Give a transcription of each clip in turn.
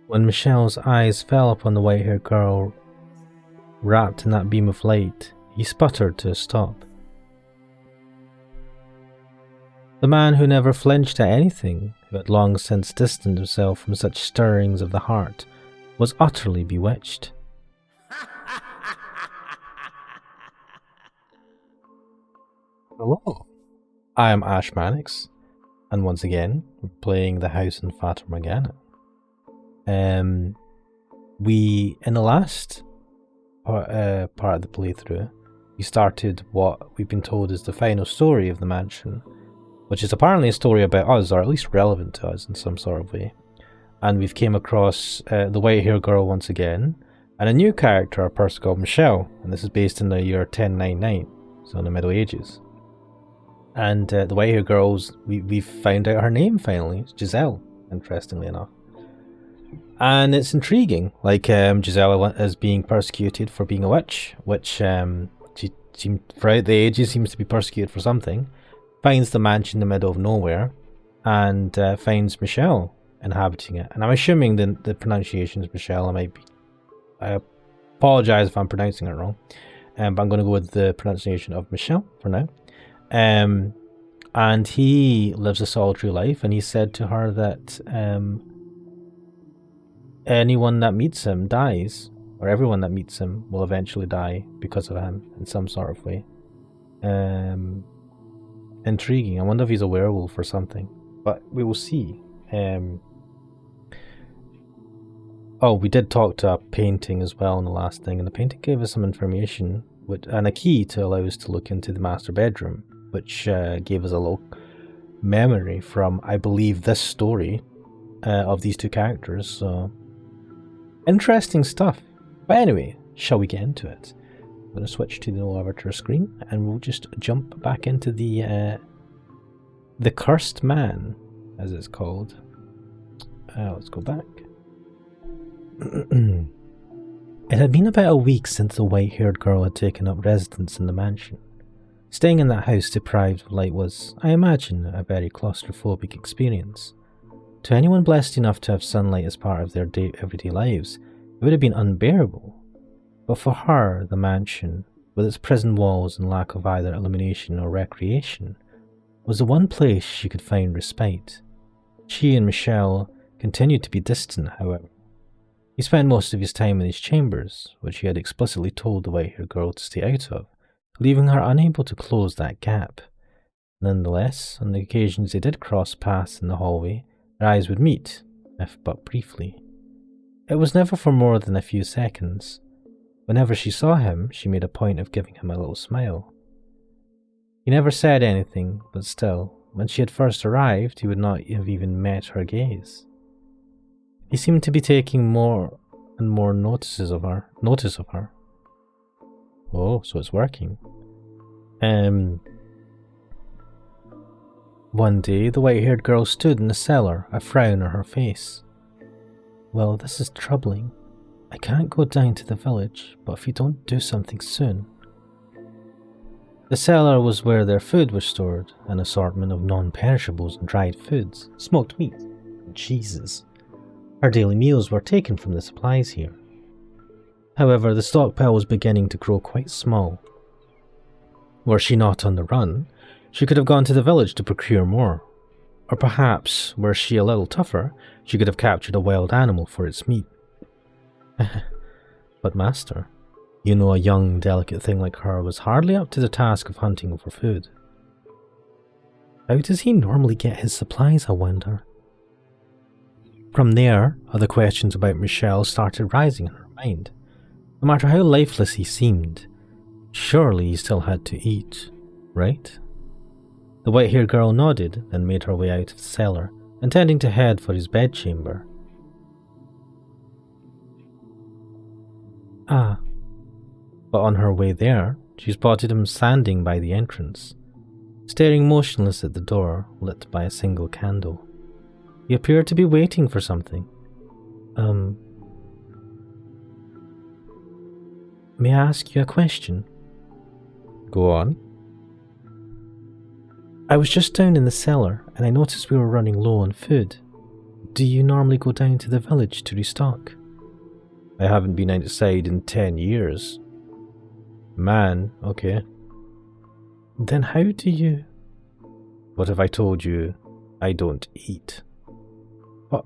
When Michel's eyes fell upon the white-haired girl wrapped in that beam of light, he sputtered to a stop. The man who never flinched at anything, who had long since distanced himself from such stirrings of the heart, was utterly bewitched. Hello, I am Ash Mannix, and once again, we're playing the house in Fata Morgana. In the last part of the playthrough, we started what we've been told is the final story of the mansion, which is apparently a story about us, or at least relevant to us in some sort of way. And we've came across the white-haired girl once again, and a new character, a person called Michel, and this is based in the year 1099, so in the Middle Ages. And the white-haired girls, we've found out her name finally. It's Giselle, interestingly enough. And it's intriguing, like Giselle is being persecuted for being a witch, which she seemed, throughout the ages seems to be persecuted for something. Finds the mansion in the middle of nowhere, and finds Michel inhabiting it. And I'm assuming the pronunciation is Michel. I apologise if I'm pronouncing it wrong, but I'm going to go with the pronunciation of Michel for now. And he lives a solitary life, and he said to her that anyone that meets him dies, or everyone that meets him will eventually die because of him in some sort of way. Intriguing. I wonder if he's a werewolf or something, but we will see. Oh, we did talk to a painting as well in the last thing, and the painting gave us some information and a key to allow us to look into the master bedroom, which gave us a little memory from, I believe, this story of these two characters. So interesting stuff. But anyway, shall we get into it? I'm going to switch to the elevator screen, and we'll just jump back into the Cursed Man, as it's called. Let's go back. It had been about a week since the white-haired girl had taken up residence in the mansion. Staying in that house deprived of light was, I imagine, a very claustrophobic experience. To anyone blessed enough to have sunlight as part of their everyday lives, it would have been unbearable. But for her, the mansion, with its prison walls and lack of either illumination or recreation, was the one place she could find respite. She and Michel continued to be distant, however. He spent most of his time in his chambers, which he had explicitly told the white-haired girl to stay out of, leaving her unable to close that gap. Nonetheless, on the occasions they did cross paths in the hallway, their eyes would meet, if but briefly. It was never for more than a few seconds. Whenever she saw him, she made a point of giving him a little smile. He never said anything, but still, when she had first arrived, he would not have even met her gaze. He seemed to be taking more and more notice of her. Oh, so it's working. One day, the white-haired girl stood in the cellar, a frown on her face. Well, this is troubling. I can't go down to the village, but if you don't do something soon. The cellar was where their food was stored, an assortment of non-perishables and dried foods, smoked meat, and cheeses. Her daily meals were taken from the supplies here. However, the stockpile was beginning to grow quite small. Were she not on the run, she could have gone to the village to procure more. Or perhaps, were she a little tougher, she could have captured a wild animal for its meat. But master, you know a young, delicate thing like her was hardly up to the task of hunting for food. How does he normally get his supplies, I wonder? From there, other questions about Michel started rising in her mind. No matter how lifeless he seemed, surely he still had to eat, right? The white-haired girl nodded, then made her way out of the cellar, intending to head for his bedchamber. But on her way there, she spotted him standing by the entrance, staring motionless at the door, lit by a single candle. He appeared to be waiting for something. May I ask you a question? Go on. I was just down in the cellar, and I noticed we were running low on food. Do you normally go down to the village to restock? I haven't been outside in 10 years. Man, okay. Then how do you... What if I told you I don't eat? What?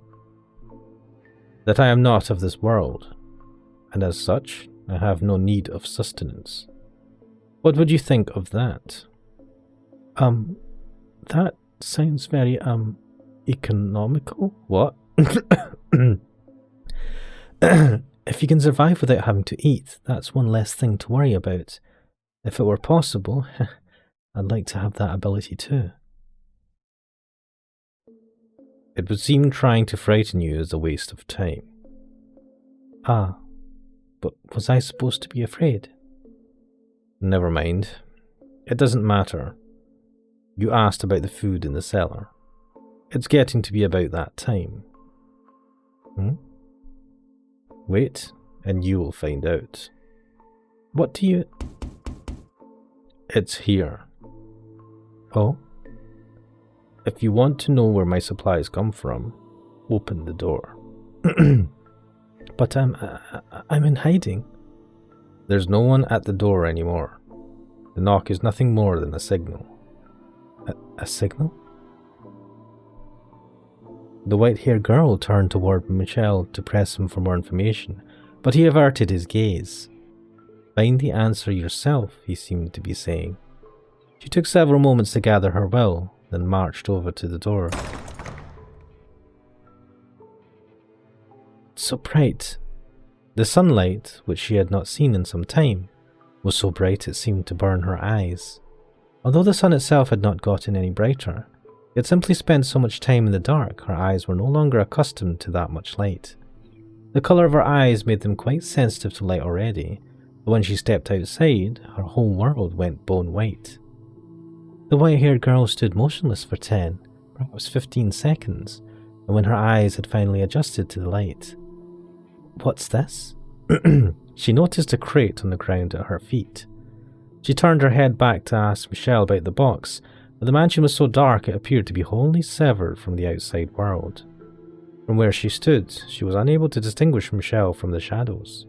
That I am not of this world, and as such, I have no need of sustenance. What would you think of that? That sounds very, economical? What? If you can survive without having to eat, that's one less thing to worry about. If it were possible, I'd like to have that ability too. It would seem trying to frighten you is a waste of time. Ah, but was I supposed to be afraid? Never mind. It doesn't matter. You asked about the food in the cellar. It's getting to be about that time. Wait, and you will find out. What do you... It's here. Oh? If you want to know where my supplies come from, open the door. But I'm in hiding. There's no one at the door anymore. The knock is nothing more than a signal. A signal? The white-haired girl turned toward Michel to press him for more information, but he averted his gaze. Find the answer yourself, he seemed to be saying. She took several moments to gather her will, then marched over to the door. So bright. The sunlight, which she had not seen in some time, was so bright it seemed to burn her eyes. Although the sun itself had not gotten any brighter, it simply spent so much time in the dark, her eyes were no longer accustomed to that much light. The colour of her eyes made them quite sensitive to light already, but when she stepped outside, her whole world went bone white. The white-haired girl stood motionless for 10, perhaps 15 seconds, and when her eyes had finally adjusted to the light. What's this? She noticed a crate on the ground at her feet. She turned her head back to ask Michel about the box, but the mansion was so dark it appeared to be wholly severed from the outside world. From where she stood, she was unable to distinguish Michel from the shadows.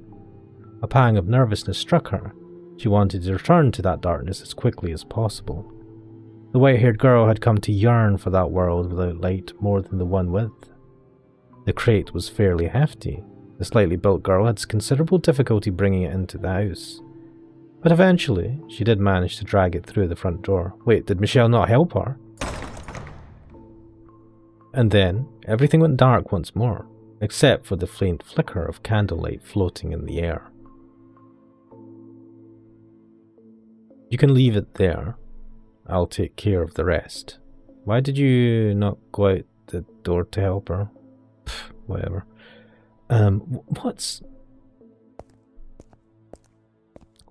A pang of nervousness struck her. She wanted to return to that darkness as quickly as possible. The white-haired girl had come to yearn for that world without light more than the one with. The crate was fairly hefty. The slightly built girl had considerable difficulty bringing it into the house. But eventually, she did manage to drag it through the front door. Wait, did Michel not help her? And then, everything went dark once more, except for the faint flicker of candlelight floating in the air. You can leave it there. I'll take care of the rest. Why did you not go out the door to help her? Pfft, whatever. What's...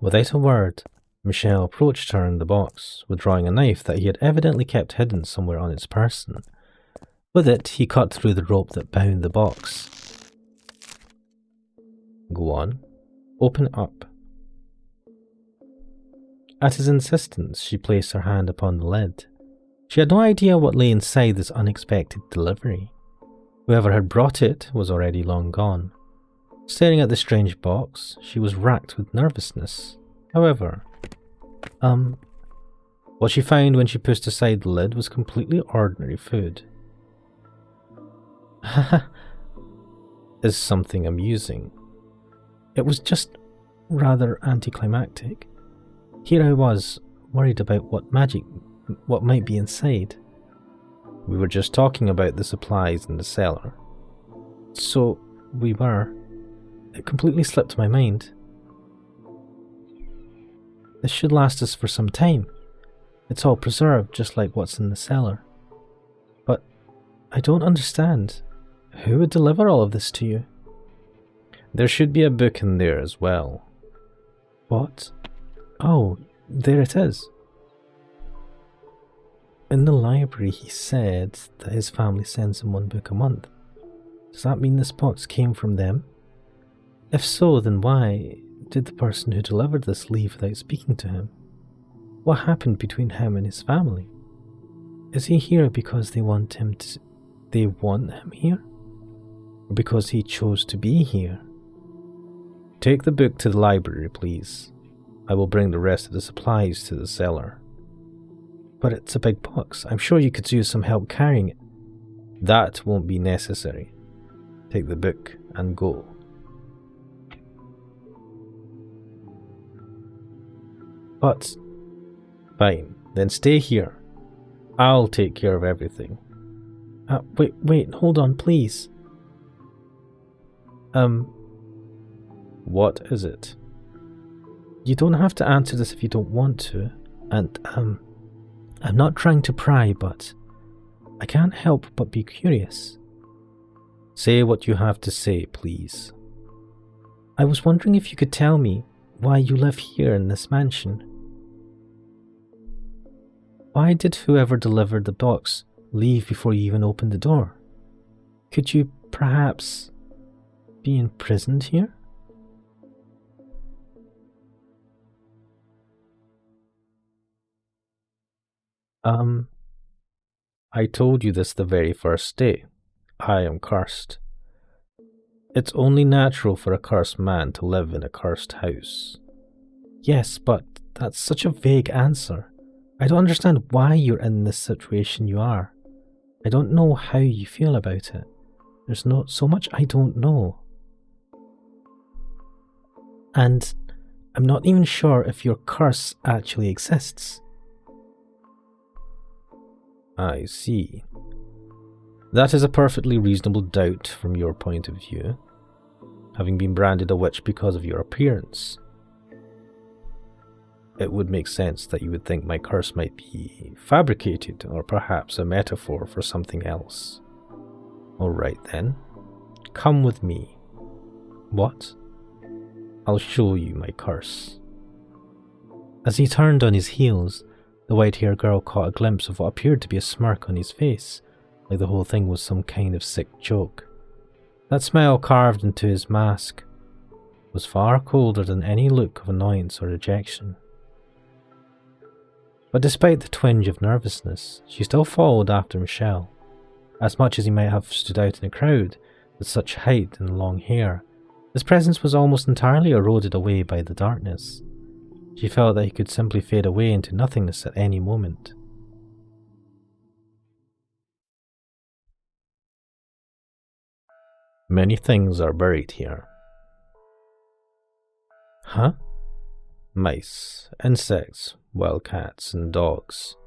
Without a word, Michel approached her in the box, withdrawing a knife that he had evidently kept hidden somewhere on its person. With it, he cut through the rope that bound the box. Go on. Open it up. At his insistence, she placed her hand upon the lid. She had no idea what lay inside this unexpected delivery. Whoever had brought it was already long gone. Staring at the strange box, she was racked with nervousness. However, what she found when she pushed aside the lid was completely ordinary food. Is something amusing. It was just rather anticlimactic. Here I was, worried about what might be inside. We were just talking about the supplies in the cellar. So, we were. It completely slipped my mind. This should last us for some time. It's all preserved, just like what's in the cellar. But I don't understand. Who would deliver all of this to you? There should be a book in there as well. What? Oh, there it is. In the library he said that his family sends him one book a month. Does that mean this box came from them? If so, then why did the person who delivered this leave without speaking to him? What happened between him and his family? Is he here because they want him here? or because he chose to be here. Take the book to the library, please. I will bring the rest of the supplies to the cellar. But it's a big box. I'm sure you could use some help carrying it. That won't be necessary. Take the book and go. But, fine, then stay here. I'll take care of everything. Wait, hold on, please. What is it? You don't have to answer this if you don't want to, and, I'm not trying to pry, but I can't help but be curious. Say what you have to say, please. I was wondering if you could tell me why you live here in this mansion. Why did whoever delivered the box leave before you even opened the door? Could you perhaps be imprisoned here? I told you this the very first day. I am cursed. It's only natural for a cursed man to live in a cursed house. Yes, but that's such a vague answer. I don't understand why you're in this situation you are. I don't know how you feel about it. There's not so much I don't know. And I'm not even sure if your curse actually exists. I see. That is a perfectly reasonable doubt from your point of view, having been branded a witch because of your appearance. It would make sense that you would think my curse might be fabricated, or perhaps a metaphor for something else. Alright then, come with me. What? I'll show you my curse. As he turned on his heels, the white-haired girl caught a glimpse of what appeared to be a smirk on his face, like the whole thing was some kind of sick joke. That smile carved into his mask was far colder than any look of annoyance or rejection. But despite the twinge of nervousness, she still followed after Michel. As much as he might have stood out in a crowd with such height and long hair, his presence was almost entirely eroded away by the darkness. She felt that he could simply fade away into nothingness at any moment. Many things are buried here. Huh? Mice, insects, wild cats, and dogs.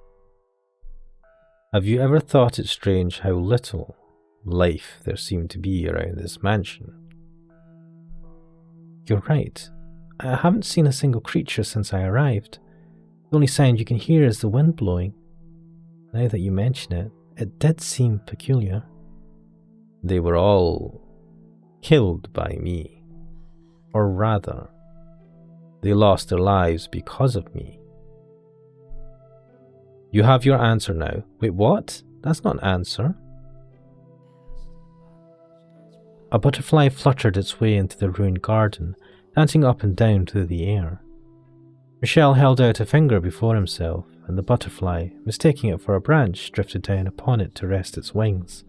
Have you ever thought it strange how little life there seemed to be around this mansion? You're right. I haven't seen a single creature since I arrived. The only sound you can hear is the wind blowing. Now that you mention it, it did seem peculiar. They were all killed by me. Or rather, they lost their lives because of me. You have your answer now. Wait, what? That's not an answer. A butterfly fluttered its way into the ruined garden, dancing up and down through the air. Michel held out a finger before himself, and the butterfly, mistaking it for a branch, drifted down upon it to rest its wings.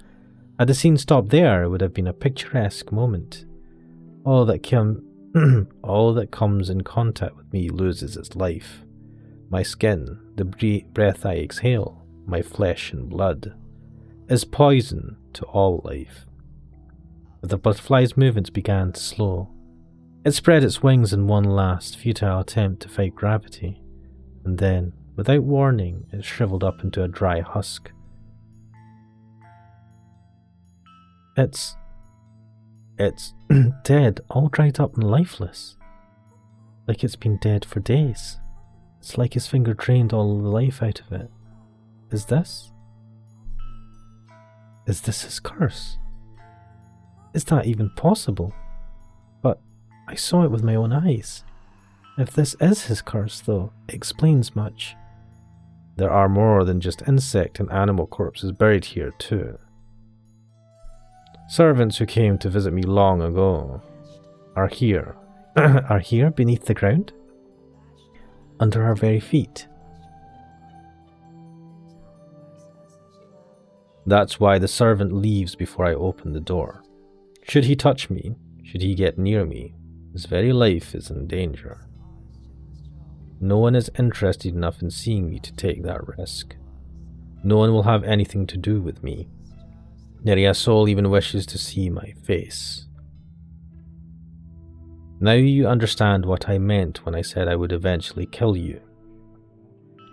Had the scene stopped there, it would have been a picturesque moment. All that comes in contact with me loses its life. My skin, the breath I exhale, my flesh and blood, is poison to all life. But the butterfly's movements began to slow. It spread its wings in one last futile attempt to fight gravity, and then, without warning, it shriveled up into a dry husk. It's dead, all dried up and lifeless. Like it's been dead for days. It's like his finger drained all the life out of it. Is this his curse? Is that even possible? But I saw it with my own eyes. If this is his curse, though, it explains much. There are more than just insect and animal corpses buried here, too. Servants who came to visit me long ago are here. Are here beneath the ground? Under our very feet. That's why the servant leaves before I open the door. Should he touch me, should he get near me, his very life is in danger. No one is interested enough in seeing me to take that risk. No one will have anything to do with me. Nary a soul even wishes to see my face. Now you understand what I meant when I said I would eventually kill you.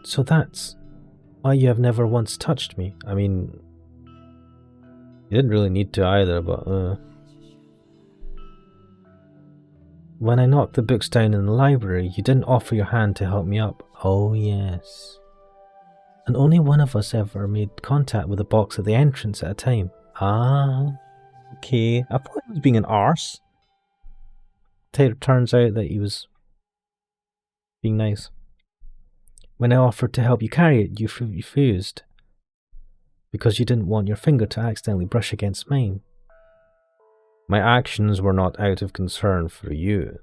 So that's why you have never once touched me. I mean, you didn't really need to either, but when I knocked the books down in the library, you didn't offer your hand to help me up. Oh yes. And only one of us ever made contact with the box at the entrance at a time. Ah, okay. I thought he was being an arse. Turns out that he was being nice. When I offered to help you carry it, you refused. Because you didn't want your finger to accidentally brush against mine. My actions were not out of concern for you.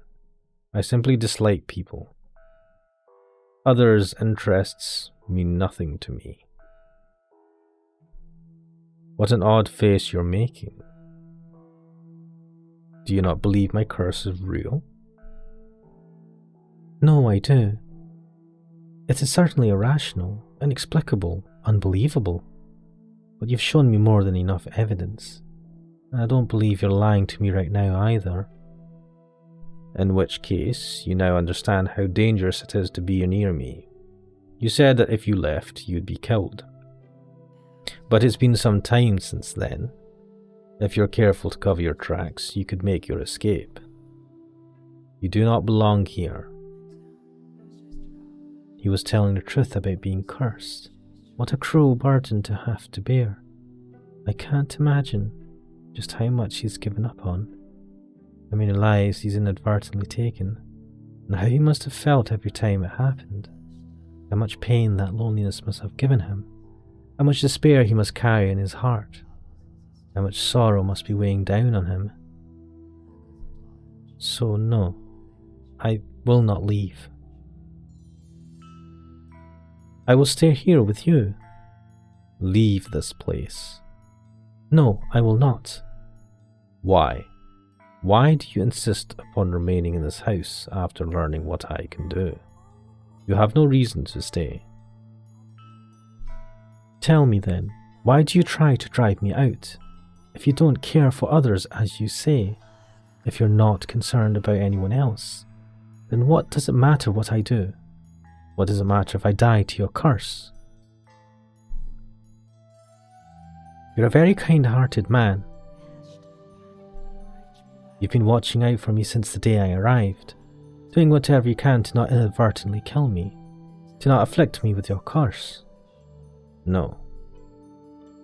I simply dislike people. Others' interests mean nothing to me. What an odd face you're making. Do you not believe my curse is real? No, I do. It is certainly irrational, inexplicable, unbelievable. But you've shown me more than enough evidence. And I don't believe you're lying to me right now either. In which case, you now understand how dangerous it is to be near me. You said that if you left, you'd be killed. But it's been some time since then. If you're careful to cover your tracks, you could make your escape. You do not belong here. He was telling the truth about being cursed. What a cruel burden to have to bear. I can't imagine just how much he's given up on. How many lives he's inadvertently taken, and how he must have felt every time it happened. How much pain that loneliness must have given him. How much despair he must carry in his heart. How much sorrow must be weighing down on him. So no, I will not leave. I will stay here with you. Leave this place. No, I will not. Why? Why do you insist upon remaining in this house after learning what I can do? You have no reason to stay. Tell me then, why do you try to drive me out? If you don't care for others as you say, if you're not concerned about anyone else, then what does it matter what I do? What does it matter if I die to your curse? You're a very kind-hearted man. You've been watching out for me since the day I arrived, doing whatever you can to not inadvertently kill me, to not afflict me with your curse. No.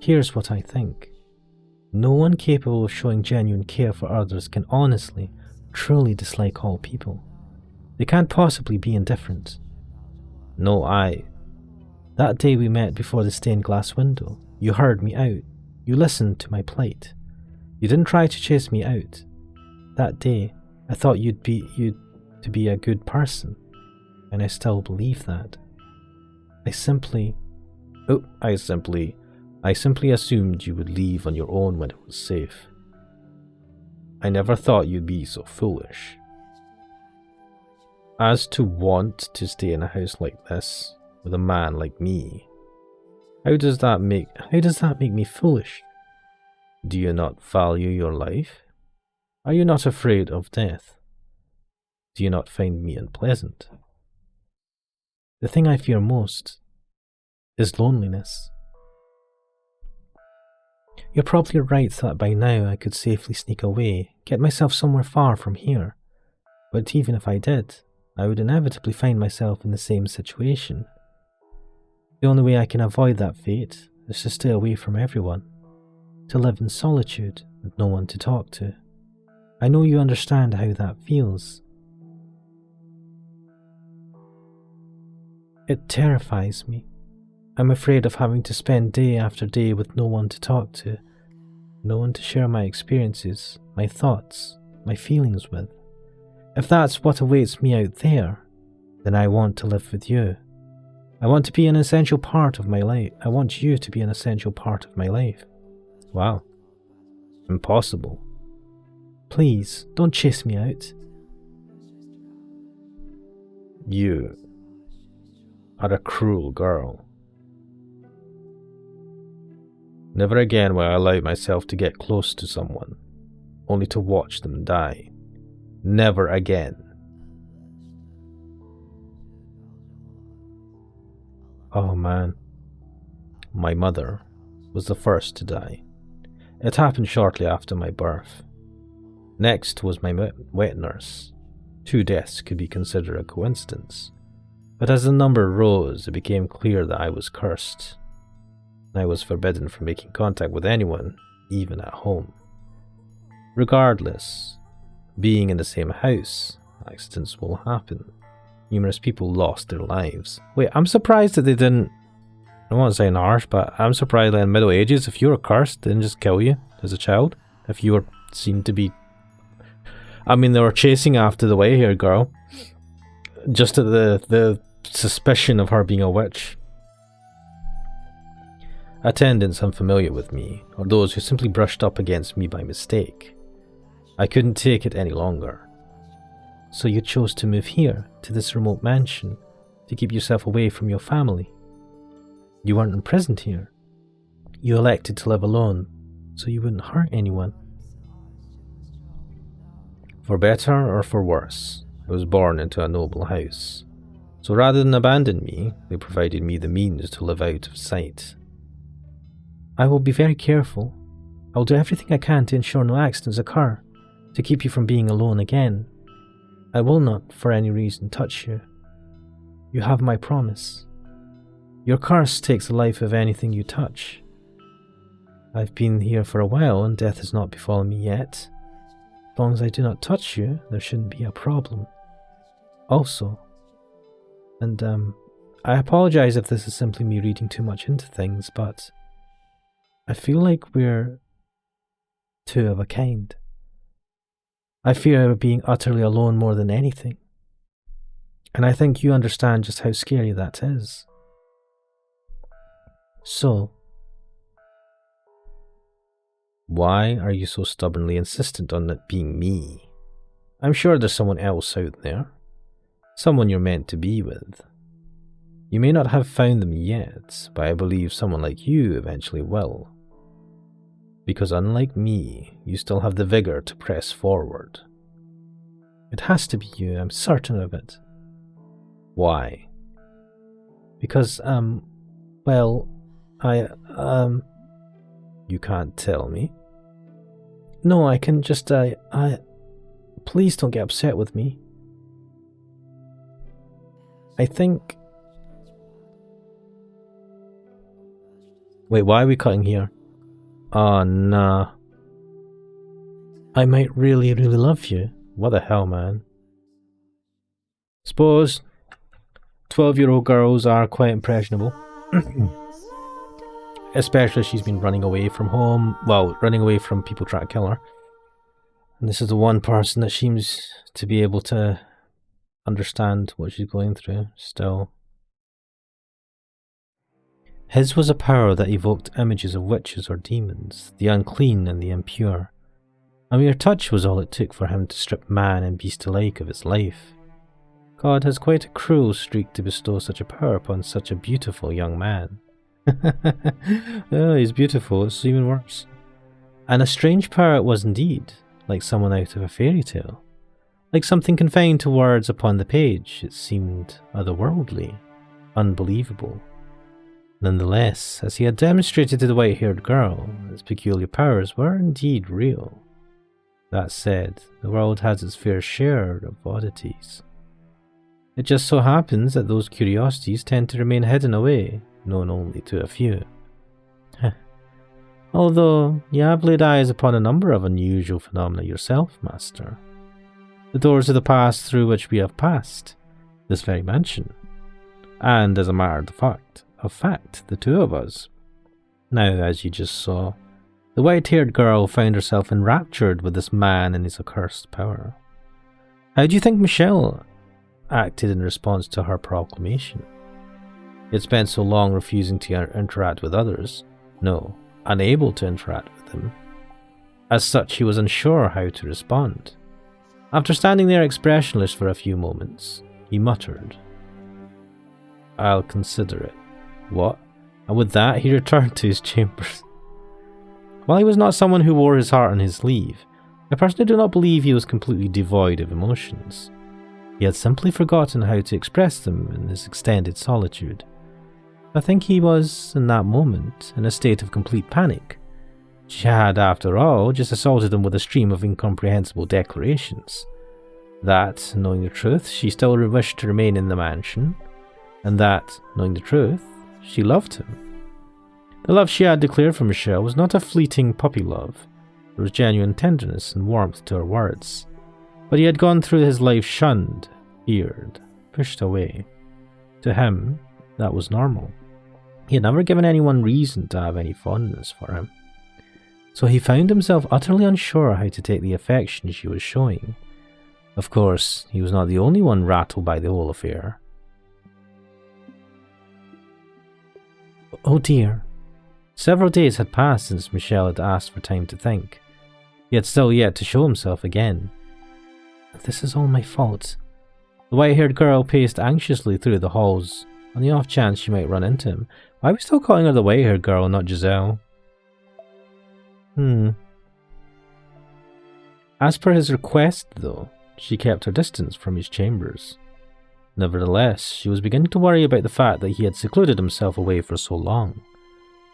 Here's what I think. No one capable of showing genuine care for others can honestly, truly dislike all people. They can't possibly be indifferent. No, that day we met before the stained glass window, you heard me out. You listened to my plight. You didn't try to chase me out. That day, I thought you'd to be a good person, and I still believe that. I simply assumed you would leave on your own when it was safe. I never thought you'd be so foolish. As to want to stay in a house like this, with a man like me, how does that make me foolish? Do you not value your life? Are you not afraid of death? Do you not find me unpleasant? The thing I fear most is loneliness. You're probably right that by now I could safely sneak away, get myself somewhere far from here. But even if I did, I would inevitably find myself in the same situation. The only way I can avoid that fate is to stay away from everyone, to live in solitude with no one to talk to. I know you understand how that feels. It terrifies me. I'm afraid of having to spend day after day with no one to talk to, no one to share my experiences, my thoughts, my feelings with. If that's what awaits me out there, then I want to live with you. I want to be an essential part of my life. I want you to be an essential part of my life. Wow. Impossible. Please, don't chase me out. You are a cruel girl. Never again will I allow myself to get close to someone, only to watch them die. Never again. Oh man. My mother was the first to die. It happened shortly after my birth. Next was my wet nurse. 2 deaths could be considered a coincidence, but as the number rose, it became clear that I was cursed. I was forbidden from making contact with anyone, even at home. Regardless, being in the same house, accidents will happen. Numerous people lost their lives. Wait, I'm surprised that they didn't, I won't say harsh, but I'm surprised that in the Middle Ages, if you were cursed, they didn't just kill you as a child. If you were seen to be... I mean, they were chasing after the white-haired girl. Just at the suspicion of her being a witch. Attendants unfamiliar with me, or those who simply brushed up against me by mistake. I couldn't take it any longer. So you chose to move here, to this remote mansion, to keep yourself away from your family. You weren't imprisoned here. You elected to live alone, so you wouldn't hurt anyone. For better or for worse, I was born into a noble house. So rather than abandon me, they provided me the means to live out of sight. I will be very careful. I will do everything I can to ensure no accidents occur, to keep you from being alone again. I will not, for any reason, touch you. You have my promise. Your curse takes the life of anything you touch. I've been here for a while and death has not befallen me yet. As long as I do not touch you, there shouldn't be a problem. Also, and I apologize if this is simply me reading too much into things, but I feel like we're two of a kind. I fear being utterly alone more than anything. And I think you understand just how scary that is. So, why are you so stubbornly insistent on it being me? I'm sure there's someone else out there. Someone you're meant to be with. You may not have found them yet, but I believe someone like you eventually will. Because unlike me, you still have the vigor to press forward. It has to be you, I'm certain of it. Why? Because, well, You can't tell me? No, I can just, please don't get upset with me. I think... Wait, why are we cutting here? Oh, nah. I might really, really love you. What the hell, man? Suppose 12-year-old girls are quite impressionable. Especially if she's been running away from home. Well, running away from people trying to kill her. And this is the one person that seems to be able to understand what she's going through still. His was a power that evoked images of witches or demons, the unclean and the impure. A mere touch was all it took for him to strip man and beast alike of its life. God has quite a cruel streak to bestow such a power upon such a beautiful young man. Oh, he's beautiful, it's even worse. And a strange power it was indeed, like someone out of a fairy tale. Like something confined to words upon the page, it seemed otherworldly, unbelievable. Nonetheless, as he had demonstrated to the white-haired girl, its peculiar powers were indeed real. That said, the world has its fair share of oddities. It just so happens that those curiosities tend to remain hidden away, known only to a few. Although, you have laid eyes upon a number of unusual phenomena yourself, Master. The doors of the past through which we have passed, this very mansion. And as a matter of fact, the two of us. Now, as you just saw, the white-haired girl found herself enraptured with this man and his accursed power. How do you think Michel acted in response to her proclamation? He had spent so long refusing to interact with others, no, unable to interact with them, As such, he was unsure how to respond. After standing there expressionless for a few moments, he muttered, "I'll consider it." What? And with that, he returned to his chambers. While he was not someone who wore his heart on his sleeve, I personally do not believe he was completely devoid of emotions. He had simply forgotten how to express them in his extended solitude. I think he was, in that moment, in a state of complete panic. She had, after all, just assaulted him with a stream of incomprehensible declarations. That, knowing the truth, she still wished to remain in the mansion, and that, knowing the truth, she loved him. The love she had declared for Michel was not a fleeting puppy love. There was genuine tenderness and warmth to her words. But he had gone through his life shunned, feared, pushed away. To him, that was normal. He had never given anyone reason to have any fondness for him. So he found himself utterly unsure how to take the affection she was showing. Of course, he was not the only one rattled by the whole affair. Oh dear. Several days had passed since Michel had asked for time to think. He had still yet to show himself again. This is all my fault. The white-haired girl paced anxiously through the halls, on the off chance she might run into him. Why are we still calling her the white-haired girl and not Giselle? As per his request, though, she kept her distance from his chambers. Nevertheless, she was beginning to worry about the fact that he had secluded himself away for so long.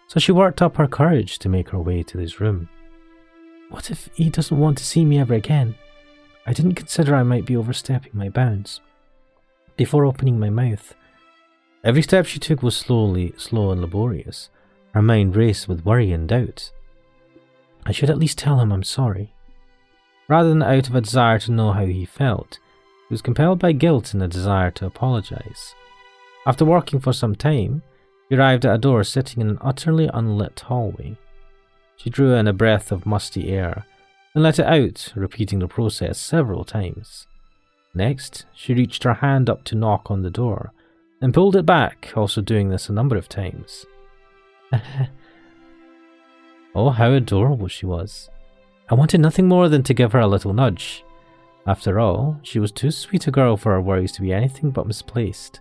So she worked up her courage to make her way to his room. What if he doesn't want to see me ever again? I didn't consider I might be overstepping my bounds. Before opening my mouth, every step she took was slow and laborious. Her mind raced with worry and doubt. I should at least tell him I'm sorry. Rather than out of a desire to know how he felt, he was compelled by guilt and a desire to apologize. After walking for some time, he arrived at a door sitting in an utterly unlit hallway. She drew in a breath of musty air, and let it out, repeating the process several times. Next, she reached her hand up to knock on the door, and pulled it back, also doing this a number of times. Oh, how adorable she was. I wanted nothing more than to give her a little nudge. After all, she was too sweet a girl for her worries to be anything but misplaced.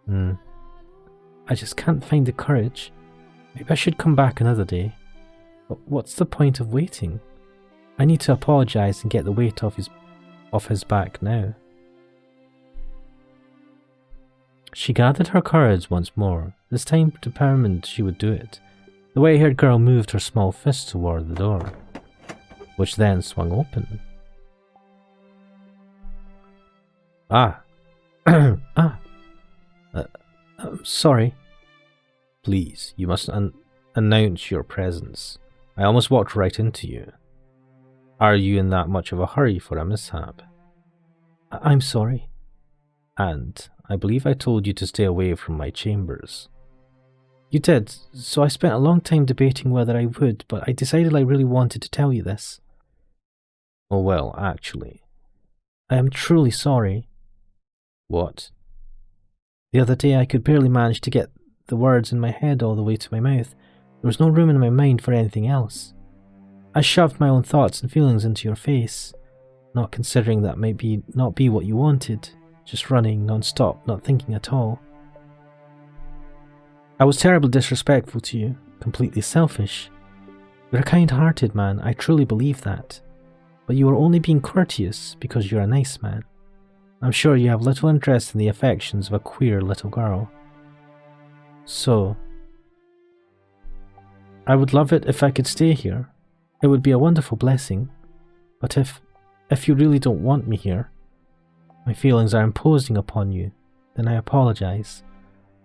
I just can't find the courage. Maybe I should come back another day. But what's the point of waiting? I need to apologize and get the weight off his back now. She gathered her courage once more, this time determined she would do it. The white-haired girl moved her small fist toward the door, which then swung open. I'm sorry. Please, you must announce your presence. I almost walked right into you. Are you in that much of a hurry for a mishap? I'm sorry. And I believe I told you to stay away from my chambers. You did, so I spent a long time debating whether I would, but I decided I really wanted to tell you this. Oh well, actually. I am truly sorry. What? The other day I could barely manage to get the words in my head all the way to my mouth. There was no room in my mind for anything else. I shoved my own thoughts and feelings into your face, not considering that might not be what you wanted, just running non-stop, not thinking at all. I was terribly disrespectful to you, completely selfish. You're a kind-hearted man, I truly believe that. But you are only being courteous because you're a nice man. I'm sure you have little interest in the affections of a queer little girl. So, I would love it if I could stay here. It would be a wonderful blessing. But if you really don't want me here, my feelings are imposing upon you, then I apologize.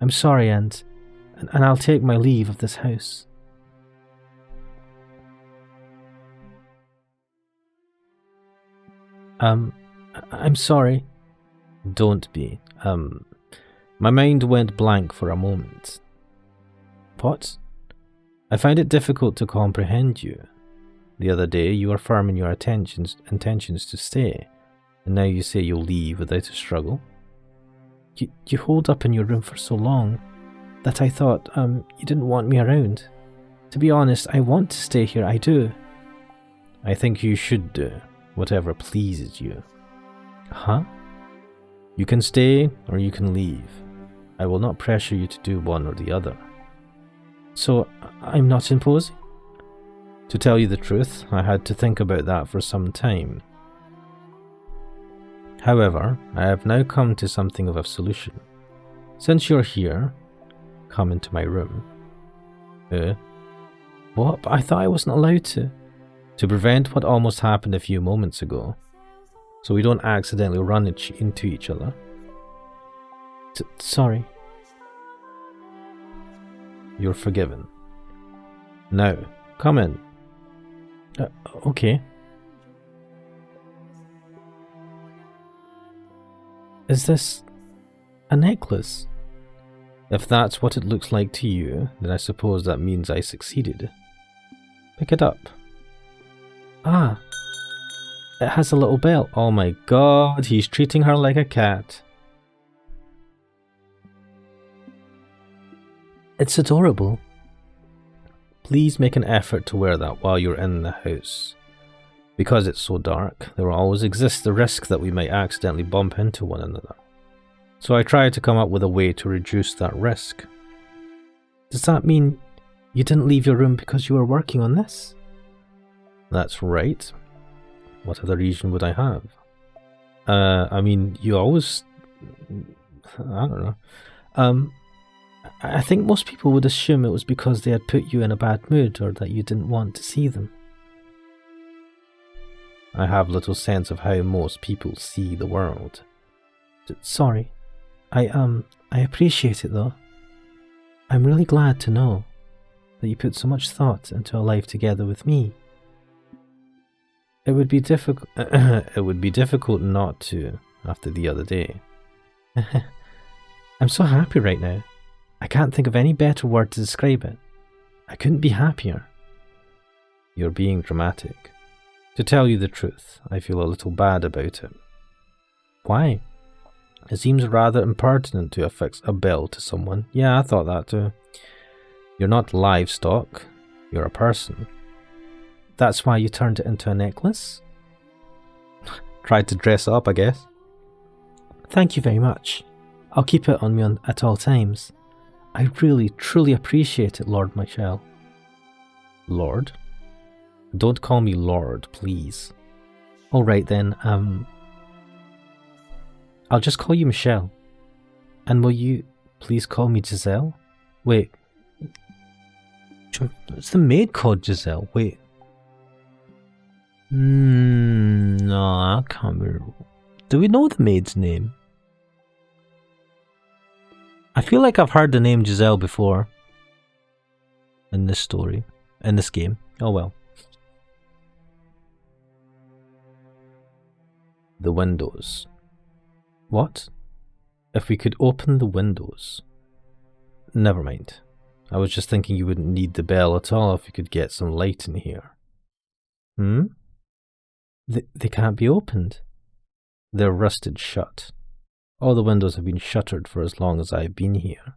I'm sorry and I'll take my leave of this house. I'm sorry. Don't be. My mind went blank for a moment. What? I find it difficult to comprehend you. The other day you were firm in your intentions to stay, and now you say you'll leave without a struggle. You holed up in your room for so long that I thought, you didn't want me around. To be honest, I want to stay here, I do. I think you should do whatever pleases you. Huh? You can stay or you can leave. I will not pressure you to do one or the other. So, I'm not imposing? To tell you the truth, I had to think about that for some time. However, I have now come to something of a solution. Since you're here, come into my room. What? But I thought I wasn't allowed to. To prevent what almost happened a few moments ago, so we don't accidentally run into each other. Sorry. You're forgiven. Now, come in. Okay. Is this a necklace? If that's what it looks like to you, then I suppose that means I succeeded. Pick it up. Ah. It has a little bell. Oh my god, he's treating her like a cat. It's adorable. Please make an effort to wear that while you're in the house. Because it's so dark, there will always exist the risk that we might accidentally bump into one another. So I tried to come up with a way to reduce that risk. Does that mean you didn't leave your room because you were working on this? That's right. What other reason would I have? I mean, you always... I don't know. I think most people would assume it was because they had put you in a bad mood or that you didn't want to see them. I have little sense of how most people see the world. Sorry. I appreciate it though. I'm really glad to know that you put so much thought into a life together with me. It would be difficult. It would be difficult not to after the other day. I'm so happy right now. I can't think of any better word to describe it. I couldn't be happier. You're being dramatic. To tell you the truth, I feel a little bad about it. Why? It seems rather impertinent to affix a bell to someone. Yeah, I thought that too. You're not livestock. You're a person. That's why you turned it into a necklace? Tried to dress up, I guess. Thank you very much. I'll keep it on me at all times. I really, truly appreciate it, Lord Michel. Lord? Don't call me Lord, please. Alright then, I'll just call you Michel. And will you please call me Giselle? Wait. Is the maid called Giselle? Wait. No, I can't remember. Do we know the maid's name? I feel like I've heard the name Giselle before. In this story. In this game. Oh well. The windows. What? If we could open the windows. Never mind. I was just thinking you wouldn't need the bell at all if you could get some light in here. They can't be opened. They're rusted shut. All the windows have been shuttered for as long as I've been here.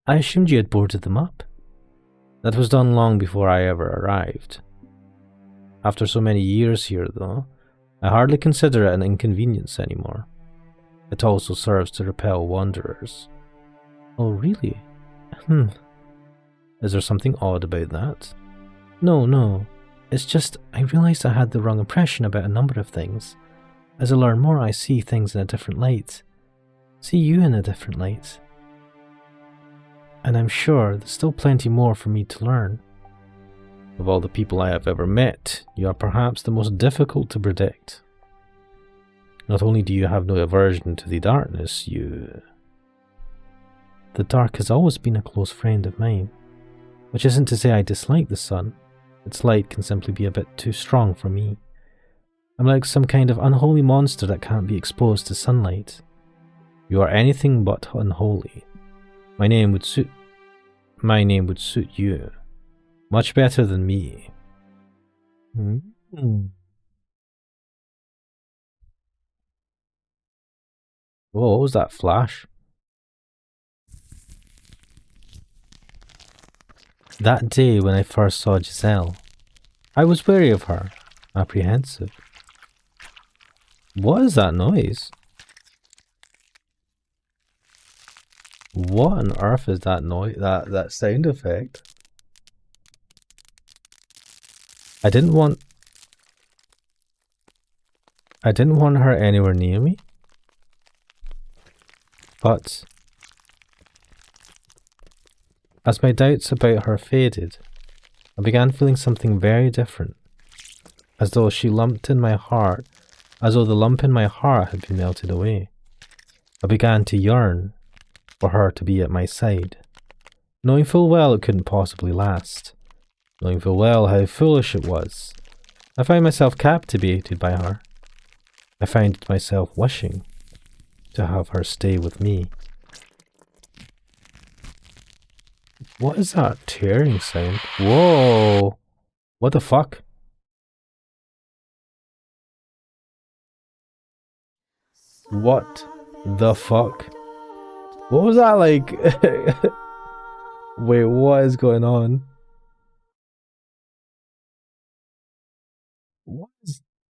I assumed you had boarded them up. That was done long before I ever arrived. After so many years here, though, I hardly consider it an inconvenience anymore. It also serves to repel wanderers. Oh, really? Is there something odd about that? No. It's just I realised I had the wrong impression about a number of things. As I learn more, I see things in a different light. See you in a different light. And I'm sure there's still plenty more for me to learn. Of all the people I have ever met, you are perhaps the most difficult to predict. Not only do you have no aversion to the darkness, The dark has always been a close friend of mine. Which isn't to say I dislike the sun. Its light can simply be a bit too strong for me. I'm like some kind of unholy monster that can't be exposed to sunlight. You are anything but unholy. My name would suit you. Much better than me. Whoa, what was that flash? That day when I first saw Giselle, I was wary of her, apprehensive. What is that noise? What on earth is that noise? That sound effect? I didn't want her anywhere near me. But as my doubts about her faded, I began feeling something very different, as though the lump in my heart had been melted away. I began to yearn for her to be at my side, knowing full well it couldn't possibly last, knowing full well how foolish it was. I found myself captivated by her. I found myself wishing to have her stay with me. What is that tearing sound? Whoa! What the fuck? What the fuck? What was that like? Wait, what is going on?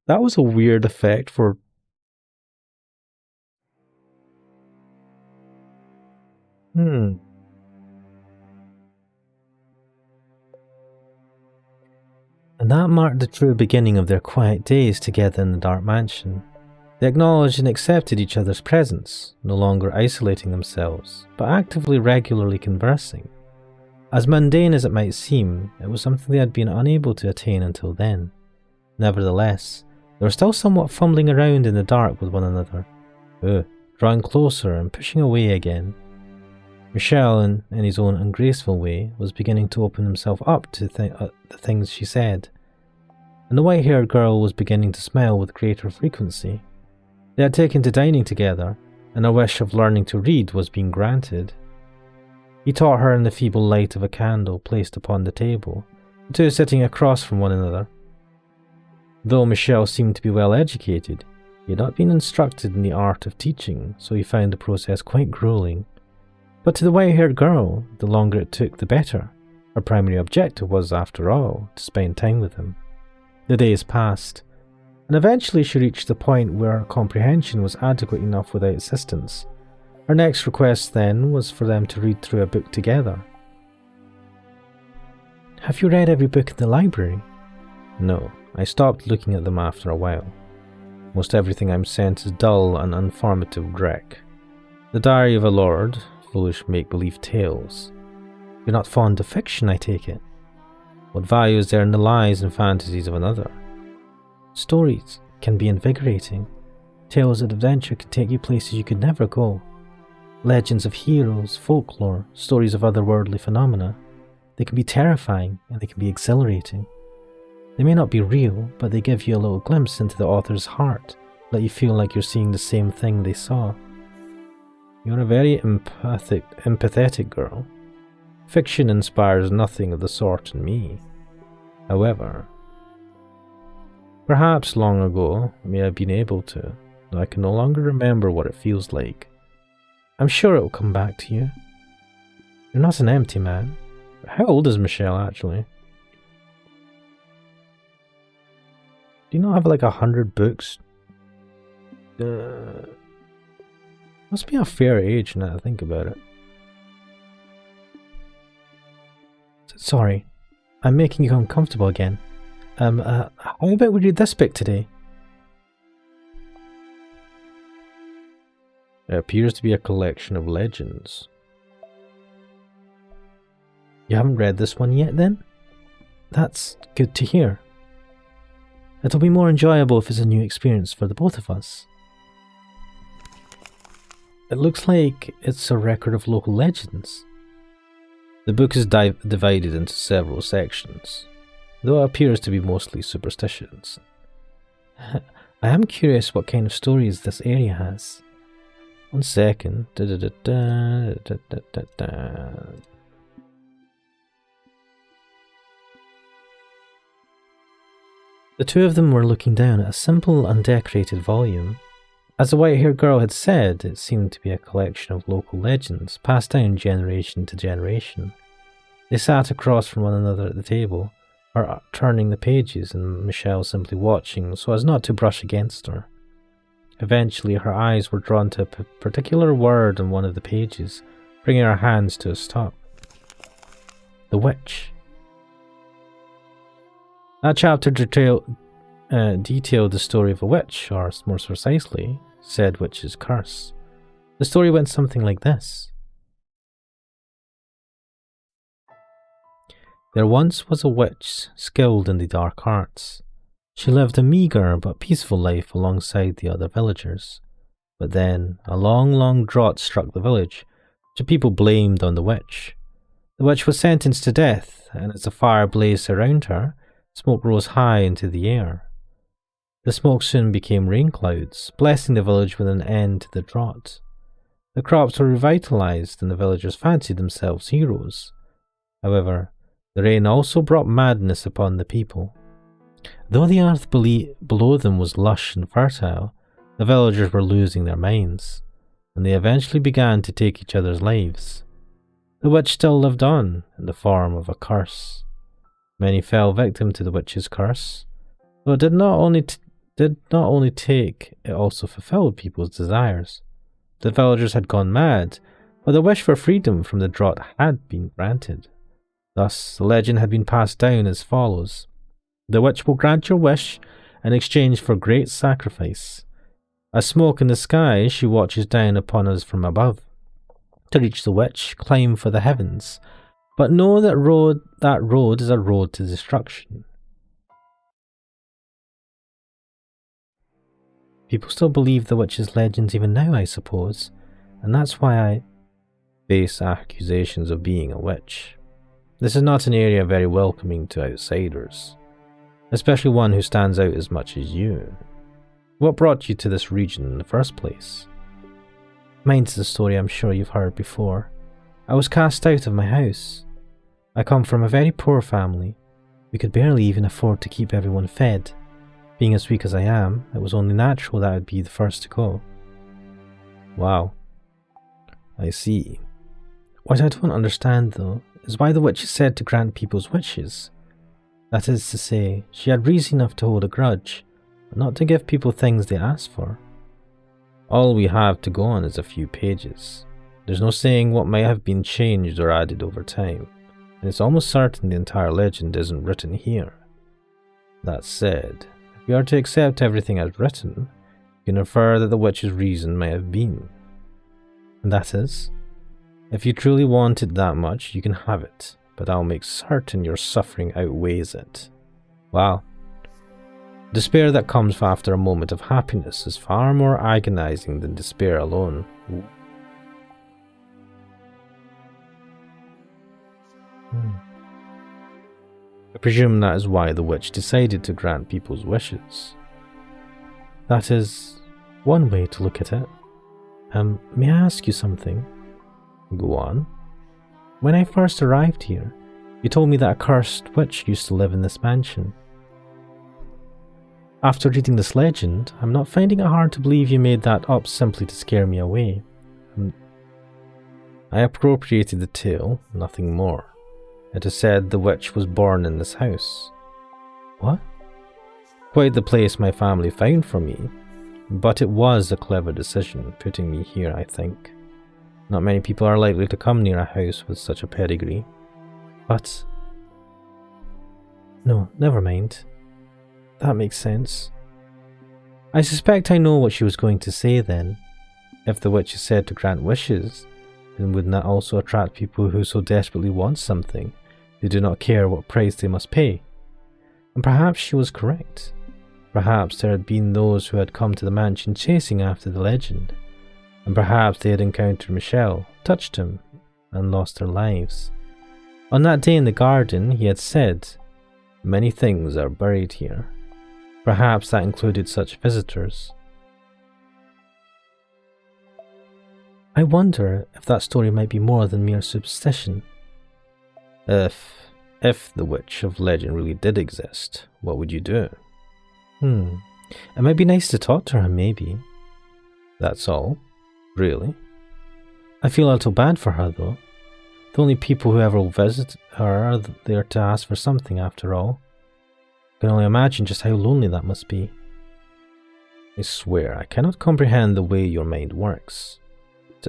That was a weird effect for... And that marked the true beginning of their quiet days together in the dark mansion. They acknowledged and accepted each other's presence, no longer isolating themselves, but actively regularly conversing. As mundane as it might seem, it was something they had been unable to attain until then. Nevertheless, they were still somewhat fumbling around in the dark with one another, drawing closer and pushing away again. Michel, in his own ungraceful way, was beginning to open himself up to the things she said, and the white-haired girl was beginning to smile with greater frequency. They had taken to dining together, and her wish of learning to read was being granted. He taught her in the feeble light of a candle placed upon the table, the two sitting across from one another. Though Michel seemed to be well educated, he had not been instructed in the art of teaching, so he found the process quite grueling. But to the white-haired girl, the longer it took, the better. Her primary objective was, after all, to spend time with him. The days passed, and eventually she reached the point where her comprehension was adequate enough without assistance. Her next request, then, was for them to read through a book together. "Have you read every book in the library?" "No, I stopped looking at them after a while. Most everything I'm sent is dull and unformative dreck. The Diary of a Lord, foolish make-believe tales. You're not fond of fiction, I take it. What value is there in the lies and fantasies of another? Stories can be invigorating. Tales of adventure can take you places you could never go. Legends of heroes, folklore, stories of otherworldly phenomena. They can be terrifying and they can be exhilarating. They may not be real, but they give you a little glimpse into the author's heart, let you feel like you're seeing the same thing they saw. You're a very empathetic girl. Fiction inspires nothing of the sort in me. However, perhaps long ago I may have been able to, though I can no longer remember what it feels like. I'm sure it will come back to you. You're not an empty man." How old is Michel, actually? Do you not have like 100 books? Must be a fair age now that I think about it. Sorry, I'm making you uncomfortable again. How about we read this book today? It appears to be a collection of legends. You haven't read this one yet, then? That's good to hear. It'll be more enjoyable if it's a new experience for the both of us. It looks like it's a record of local legends. The book is divided into several sections, though it appears to be mostly superstitions. I am curious what kind of stories this area has. One second. The two of them were looking down at a simple, undecorated volume. As the white-haired girl had said, it seemed to be a collection of local legends, passed down generation to generation. They sat across from one another at the table, or turning the pages, and Michel simply watching so as not to brush against her. Eventually, her eyes were drawn to a particular word on one of the pages, bringing her hands to a stop. The witch. That chapter detailed the story of a witch, or more precisely, said witch's curse. The story went something like this. There once was a witch skilled in the dark arts. She lived a meagre but peaceful life alongside the other villagers. But then a long drought struck the village, which the people blamed on the witch. The witch was sentenced to death, and as the fire blazed around her, smoke rose high into the air. The smoke soon became rain clouds, blessing the village with an end to the drought. The crops were revitalized, and the villagers fancied themselves heroes. However, the rain also brought madness upon the people. Though the earth below them was lush and fertile, the villagers were losing their minds, and they eventually began to take each other's lives. The witch still lived on, in the form of a curse. Many fell victim to the witch's curse, though it did not only take, it also fulfilled people's desires. The villagers had gone mad, but the wish for freedom from the drought had been granted. Thus, the legend had been passed down as follows. The witch will grant your wish in exchange for great sacrifice. As smoke in the sky, she watches down upon us from above. To reach the witch, climb for the heavens, but know that road is a road to destruction. People still believe the witch's legends even now, I suppose, and that's why I face accusations of being a witch. This is not an area very welcoming to outsiders, especially one who stands out as much as you. What brought you to this region in the first place? Mine's the story I'm sure you've heard before. I was cast out of my house. I come from a very poor family. We could barely even afford to keep everyone fed. Being as weak as I am, it was only natural that I'd be the first to go. Wow. I see. What I don't understand, though, is why the witch is said to grant people's wishes. That is to say, she had reason enough to hold a grudge, but not to give people things they asked for. All we have to go on is a few pages. There's no saying what might have been changed or added over time, and it's almost certain the entire legend isn't written here. That said, if you are to accept everything as written, you can infer that the witch's reason may have been. And that is, if you truly want it that much, you can have it, but I'll make certain your suffering outweighs it. Wow. Despair that comes after a moment of happiness is far more agonizing than despair alone. I presume that is why the witch decided to grant people's wishes. That is one way to look at it. May I ask you something? Go on. When I first arrived here, you told me that a cursed witch used to live in this mansion. After reading this legend, I'm not finding it hard to believe you made that up simply to scare me away. I appropriated the tale, nothing more. It is said the witch was born in this house. What? Quite the place my family found for me, but it was a clever decision putting me here, I think. Not many people are likely to come near a house with such a pedigree. But... no, never mind. That makes sense. I suspect I know what she was going to say then. If the witch is said to grant wishes, then wouldn't that also attract people who so desperately want something, they do not care what price they must pay? And perhaps she was correct. Perhaps there had been those who had come to the mansion chasing after the legend, and perhaps they had encountered Michel, touched him, and lost their lives. On that day in the garden, he had said, "Many things are buried here." Perhaps that included such visitors. I wonder if that story might be more than mere superstition. If the witch of legend really did exist, what would you do? It might be nice to talk to her, maybe. That's all? Really? I feel a little bad for her, though. The only people who ever visit her are there to ask for something, after all. I can only imagine just how lonely that must be. I swear, I cannot comprehend the way your mind works.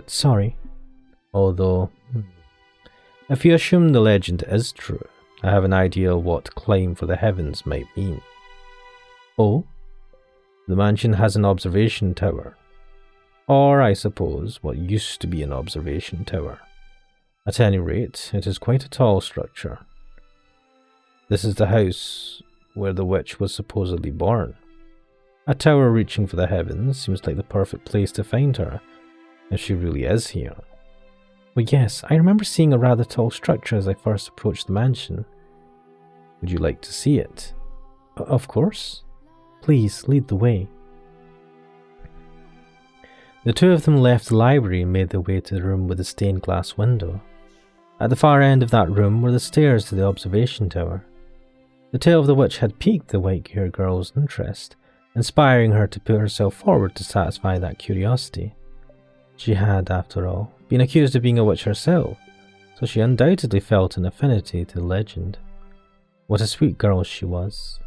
Sorry. Although, if you assume the legend is true, I have an idea what climb for the heavens might mean. Oh? The mansion has an observation tower. Or, I suppose, what used to be an observation tower. At any rate, it is quite a tall structure. This is the house where the witch was supposedly born. A tower reaching for the heavens seems like the perfect place to find her, if she really is here. Well, yes, I remember seeing a rather tall structure as I first approached the mansion. Would you like to see it? Of course. Please, lead the way. The two of them left the library and made their way to the room with the stained glass window. At the far end of that room were the stairs to the observation tower. The tale of the witch had piqued the white-haired girl's interest, inspiring her to put herself forward to satisfy that curiosity. She had, after all, been accused of being a witch herself, so she undoubtedly felt an affinity to the legend. What a sweet girl she was.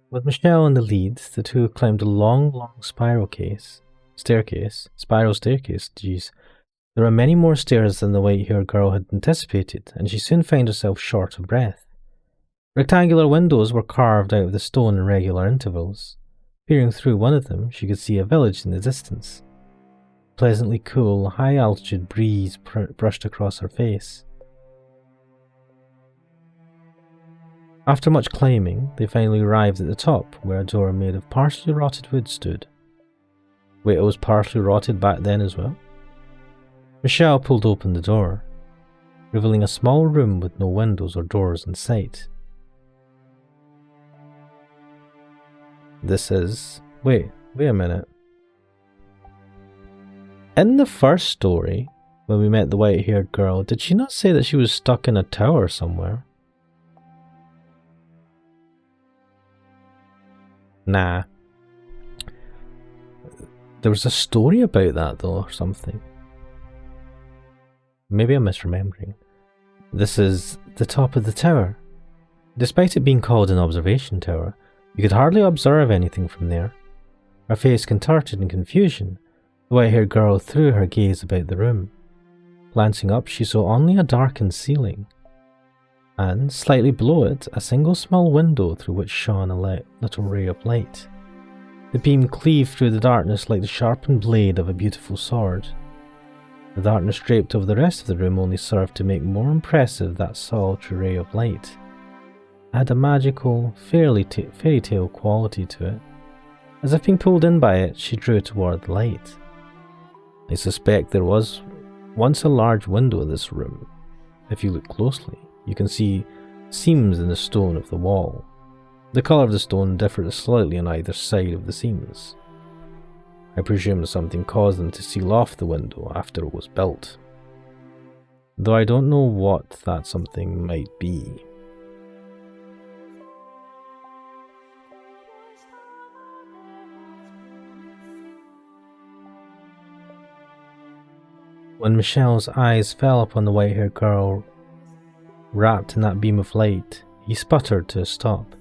With Michel in the lead, the two climbed a long spiral staircase. Geez. There were many more stairs than the white-haired girl had anticipated, and she soon found herself short of breath. Rectangular windows were carved out of the stone in regular intervals. Peering through one of them, she could see a village in the distance. A pleasantly cool, high-altitude breeze brushed across her face. After much climbing, they finally arrived at the top, where a door made of partially rotted wood stood. Wait, it was partially rotted back then as well? Michel pulled open the door, revealing a small room with no windows or doors in sight. This is... Wait a minute. In the first story, when we met the white-haired girl, did she not say that she was stuck in a tower somewhere? Nah. There was a story about that though, or something. Maybe I'm misremembering. This is the top of the tower. Despite it being called an observation tower, you could hardly observe anything from there. Her face contorted in confusion, the white-haired girl threw her gaze about the room. Glancing up, she saw only a darkened ceiling, and, slightly below it, a single small window through which shone a little ray of light. The beam cleaved through the darkness like the sharpened blade of a beautiful sword. The darkness draped over the rest of the room only served to make more impressive that solitary ray of light. It had a magical, fairy tale quality to it. As if being pulled in by it, she drew toward the light. I suspect there was once a large window in this room. If you look closely, you can see seams in the stone of the wall. The colour of the stone differed slightly on either side of the seams. I presume something caused them to seal off the window after it was built, though I don't know what that something might be. When Michel's eyes fell upon the white-haired girl wrapped in that beam of light, he sputtered to a stop.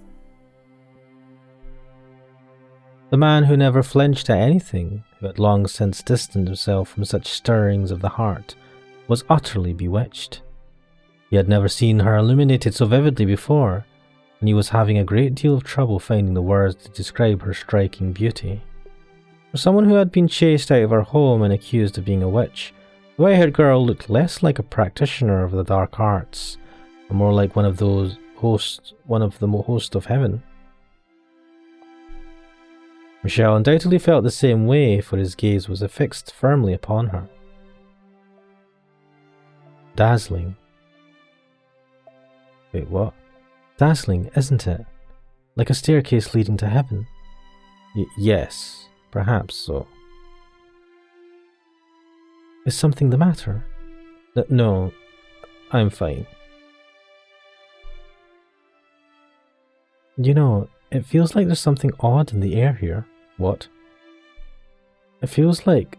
The man who never flinched at anything, who had long since distanced himself from such stirrings of the heart, was utterly bewitched. He had never seen her illuminated so vividly before, and he was having a great deal of trouble finding the words to describe her striking beauty. For someone who had been chased out of her home and accused of being a witch, the white-haired girl looked less like a practitioner of the dark arts, and more like one of the hosts of heaven. Michel undoubtedly felt the same way, for his gaze was affixed firmly upon her. Dazzling. Wait, what? Dazzling, isn't it? Like a staircase leading to heaven. Yes, perhaps so. Is something the matter? No, I'm fine. You know, it feels like there's something odd in the air here. What? It feels like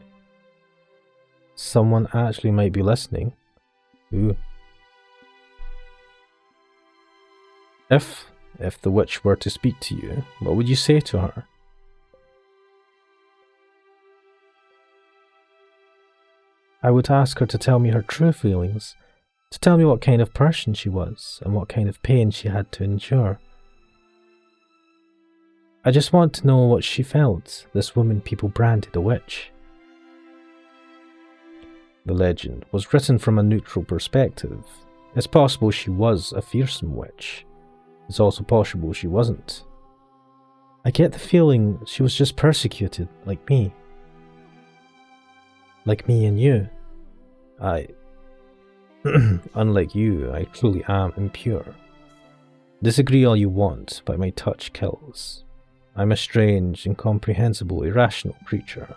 someone actually might be listening. Ooh. If the witch were to speak to you, what would you say to her? I would ask her to tell me her true feelings, to tell me what kind of person she was and what kind of pain she had to endure. I just want to know what she felt, this woman people branded a witch. The legend was written from a neutral perspective. It's possible she was a fearsome witch. It's also possible she wasn't. I get the feeling she was just persecuted, like me. Like me and you. Unlike you, I truly am impure. Disagree all you want, but my touch kills. I'm a strange, incomprehensible, irrational creature.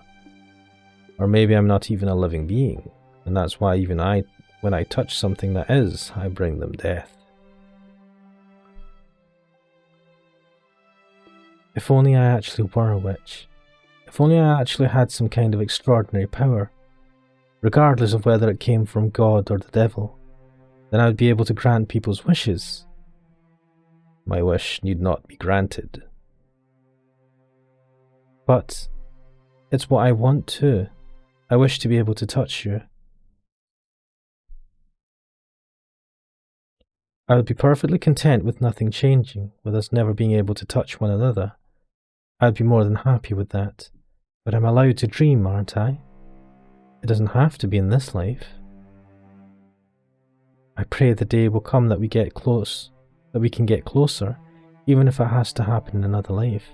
Or maybe I'm not even a living being, and that's why when I touch something that is, I bring them death. If only I actually were a witch. If only I actually had some kind of extraordinary power, regardless of whether it came from God or the devil, then I would be able to grant people's wishes. My wish need not be granted. But it's what I want too. I wish to be able to touch you. I would be perfectly content with nothing changing, with us never being able to touch one another. I'd be more than happy with that. But I'm allowed to dream, aren't I? It doesn't have to be in this life. I pray the day will come that we can get closer, even if it has to happen in another life.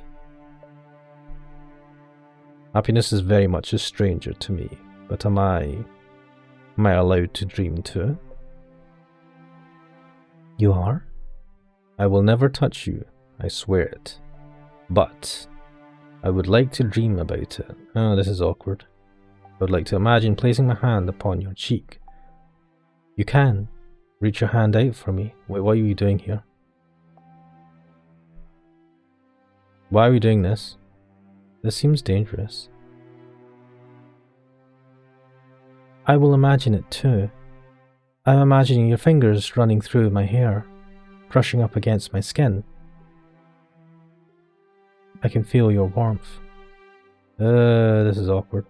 Happiness is very much a stranger to me, but am I allowed to dream too? You are? I will never touch you, I swear it. But I would like to dream about it. Oh, this is awkward. I would like to imagine placing my hand upon your cheek. You can. Reach your hand out for me. Wait, what are you doing here? Why are we doing this? This seems dangerous. I will imagine it too. I'm imagining your fingers running through my hair, brushing up against my skin. I can feel your warmth. This is awkward.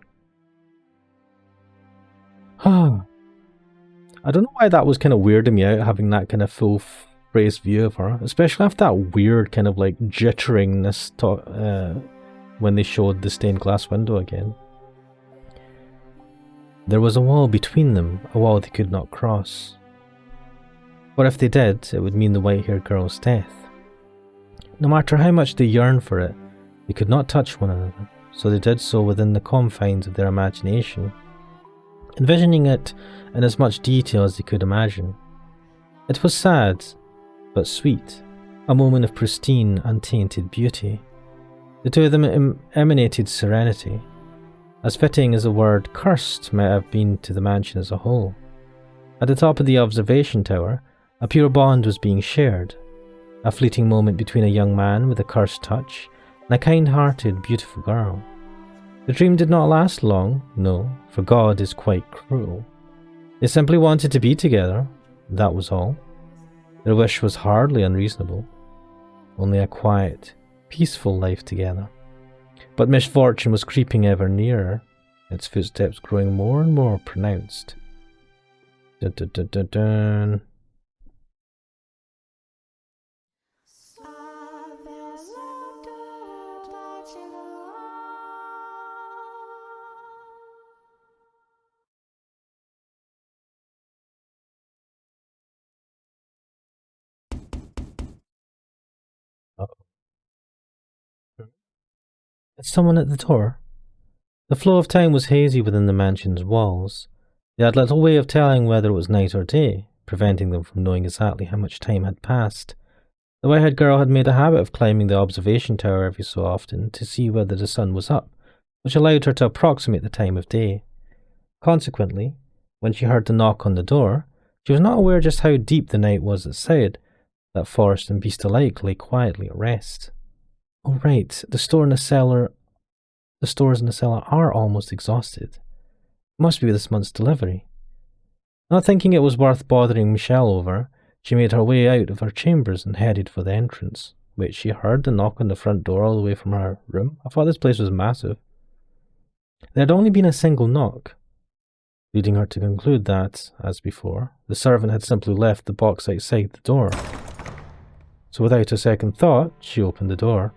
I don't know why that was kind of weirding me out, having that kind of full-face view of her, especially after that weird kind of like jitteringness when they showed the stained glass window again. There was a wall between them, a wall they could not cross. Or if they did, it would mean the white-haired girl's death. No matter how much they yearned for it, they could not touch one another, so they did so within the confines of their imagination, envisioning it in as much detail as they could imagine. It was sad, but sweet, a moment of pristine, untainted beauty. The two of them emanated serenity, as fitting as the word cursed might have been to the mansion as a whole. At the top of the observation tower, a pure bond was being shared, a fleeting moment between a young man with a cursed touch and a kind-hearted, beautiful girl. The dream did not last long, no, for God is quite cruel. They simply wanted to be together, that was all. Their wish was hardly unreasonable, only a quiet, peaceful life together. But misfortune was creeping ever nearer, its footsteps growing more and more pronounced. Dun, dun, dun, dun, dun. It's someone at the door. The flow of time was hazy within the mansion's walls. They had little way of telling whether it was night or day, preventing them from knowing exactly how much time had passed. The white-haired girl had made a habit of climbing the observation tower every so often to see whether the sun was up, which allowed her to approximate the time of day. Consequently, when she heard the knock on the door, She was not aware just how deep the night was outside. That forest and beast alike lay quietly at rest. Oh right, the stores in the cellar are almost exhausted. It must be this month's delivery. Not thinking it was worth bothering Michel over, she made her way out of her chambers and headed for the entrance. Wait, she heard the knock on the front door all the way from her room? I thought this place was massive. There had only been a single knock, leading her to conclude that, as before, the servant had simply left the box outside the door. So without a second thought, she opened the door.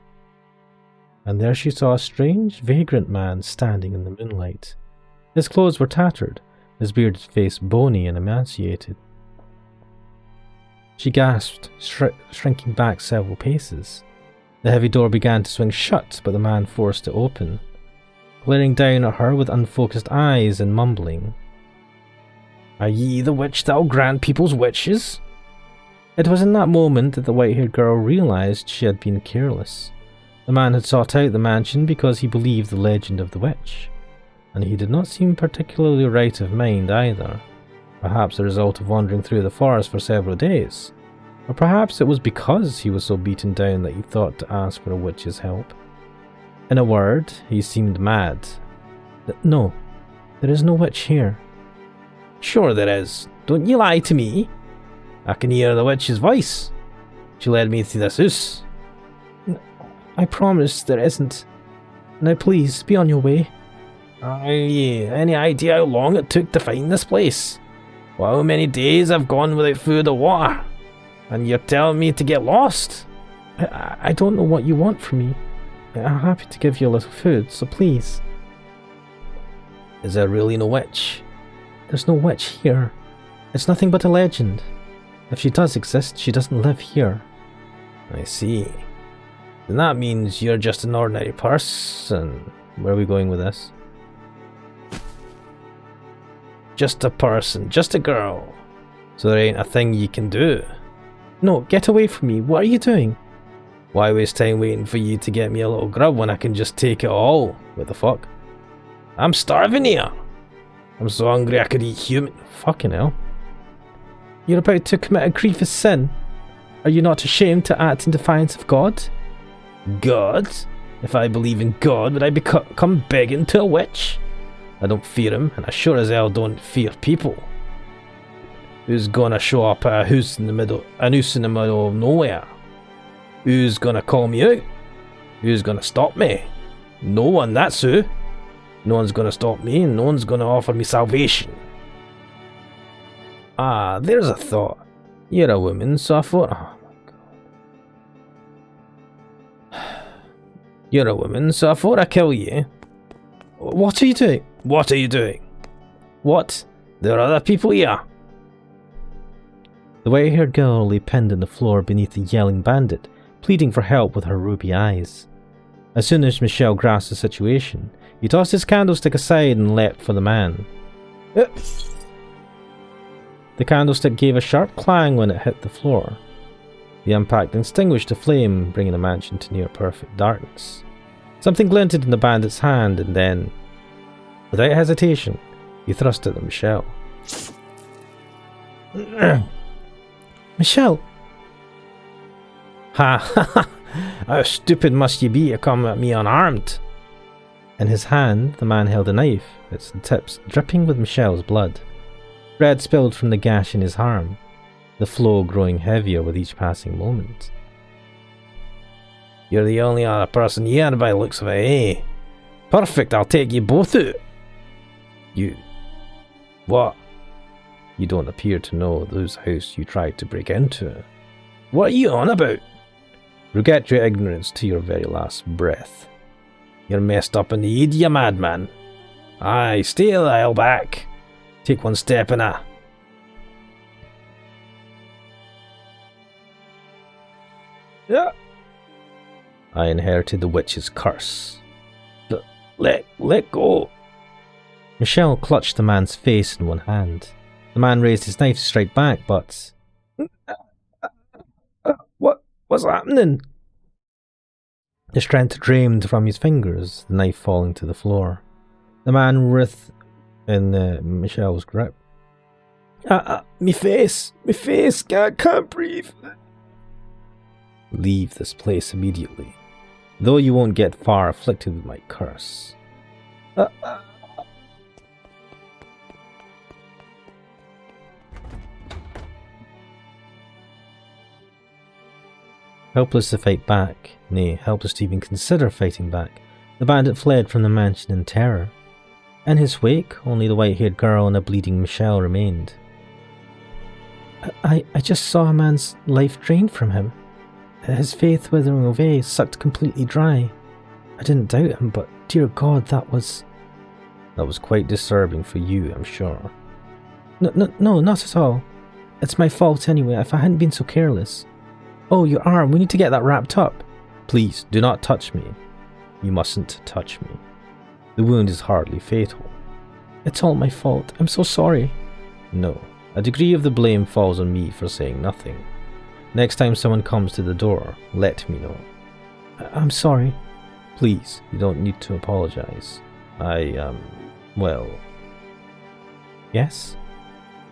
And there she saw a strange, vagrant man standing in the moonlight. His clothes were tattered, his bearded face bony and emaciated. She gasped, shrinking back several paces. The heavy door began to swing shut, but the man forced it open, glaring down at her with unfocused eyes and mumbling, "Are ye the witch that'll grant people's wishes?" It was in that moment that the white-haired girl realized she had been careless. The man had sought out the mansion because he believed the legend of the witch, and he did not seem particularly right of mind either. Perhaps the result of wandering through the forest for several days, or perhaps it was because he was so beaten down that he thought to ask for a witch's help. In a word, he seemed mad. "No, there is no witch here." "Sure there is. Don't you lie to me. I can hear the witch's voice. She led me to this house." "I promise there isn't. Now please, be on your way." Any idea how long it took to find this place? Well, how many days I've gone without food or water? And you're telling me to get lost? I don't know what you want from me. I'm happy to give you a little food, so please. Is there really no witch? There's no witch here. It's nothing but a legend. If she does exist, she doesn't live here. I see. Then that means you're just an ordinary person. Where are we going with this? Just a person, just a girl. So there ain't a thing you can do. No, get away from me. What are you doing? Why waste time waiting for you to get me a little grub when I can just take it all? What the fuck? I'm starving here. I'm so hungry I could eat human. Fucking hell. You're about to commit a grievous sin. Are you not ashamed to act in defiance of God? God? If I believe in God, would I come begging to a witch? I don't fear him, and I sure as hell don't fear people. Who's gonna show up at a house in the middle of nowhere? Who's gonna call me out? Who's gonna stop me? No one, that's who. No one's gonna stop me, and no one's gonna offer me salvation. Ah, there's a thought. You're a woman, so I thought... Oh my god. You're a woman, so I thought I'd kill you. What are you doing? What are you doing? What? There are other people here. The white-haired girl lay pinned on the floor beneath the yelling bandit, pleading for help with her ruby eyes. As soon as Michel grasped the situation, he tossed his candlestick aside and leapt for the man. The candlestick gave a sharp clang when it hit the floor. The impact extinguished the flame, bringing the mansion to near perfect darkness. Something glinted in the bandit's hand, and then, without hesitation, he thrust it at Michel. Michel! Ha ha ha! How stupid must you be to come at me unarmed? In his hand, the man held a knife, its tips dripping with Michel's blood. Red spilled from the gash in his arm, the flow growing heavier with each passing moment. You're the only other person here by the looks of it, eh? Perfect, I'll take you both out. You... What? You don't appear to know whose house you tried to break into. What are you on about? Regret your ignorance to your very last breath. You're messed up in the head, you madman. Aye, stay a while back. Take one step in a... Yeah. I inherited the witch's curse. Let go. Michel clutched the man's face in one hand. The man raised his knife to strike back, but... What's happening? The strength drained from his fingers, the knife falling to the floor. The man writhed in Michel's grip. Me face, can't breathe. Leave this place immediately, though you won't get far afflicted with my curse. Helpless to fight back, nay, helpless to even consider fighting back, the bandit fled from the mansion in terror. In his wake, only the white-haired girl and a bleeding Michel remained. I just saw a man's life drained from him. His faith withering away, sucked completely dry. I didn't doubt him, but dear God, that was quite disturbing for you, I'm sure. No, not at all. It's my fault anyway, if I hadn't been so careless. Oh, your arm, we need to get that wrapped up. Please, do not touch me. You mustn't touch me. The wound is hardly fatal. It's all my fault. I'm so sorry. No, a degree of the blame falls on me for saying nothing. Next time someone comes to the door, let me know. I'm sorry. Please, you don't need to apologize. Well... Yes?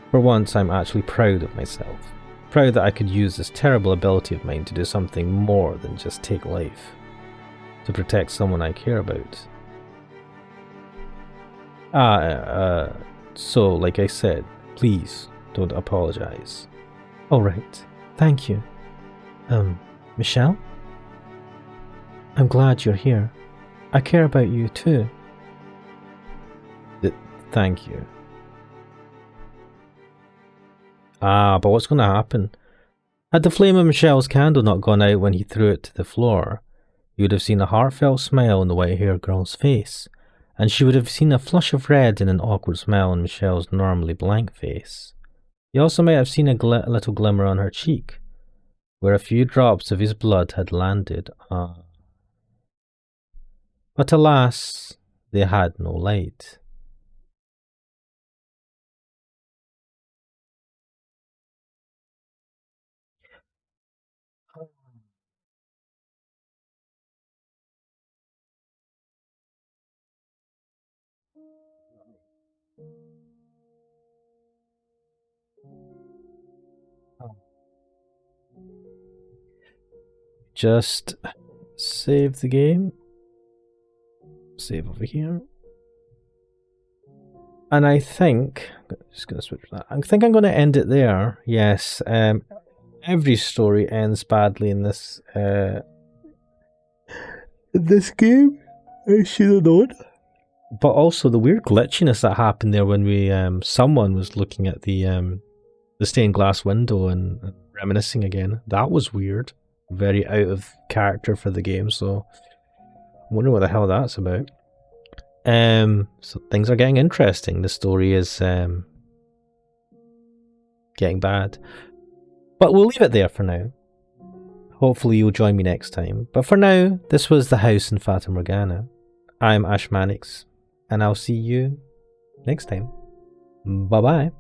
For once, I'm actually proud of myself. Proud that I could use this terrible ability of mine to do something more than just take life. To protect someone I care about. So, like I said, please don't apologize. Alright, thank you. Michel? I'm glad you're here. I care about you too. Thank you. But what's going to happen? Had the flame of Michel's candle not gone out when he threw it to the floor, you would have seen a heartfelt smile on the white-haired girl's face, and she would have seen a flush of red and an awkward smile on Michel's normally blank face. You also might have seen a little glimmer on her cheek, where a few drops of his blood had landed. But alas, they had no light. Just save the game. Save over here. And I think, just going to switch that. I think I'm going to end it there. Yes, every story ends badly in this game. I should have known. But also the weird glitchiness that happened there when we someone was looking at the stained glass window and reminiscing again. That was weird. Very out of character for the game, so I wonder what the hell that's about. So things are getting interesting. The story is getting bad. But we'll leave it there for now. Hopefully you'll join me next time. But for now, this was The House in Fata Morgana. I'm Ashmanix, and I'll see you next time. Bye-bye.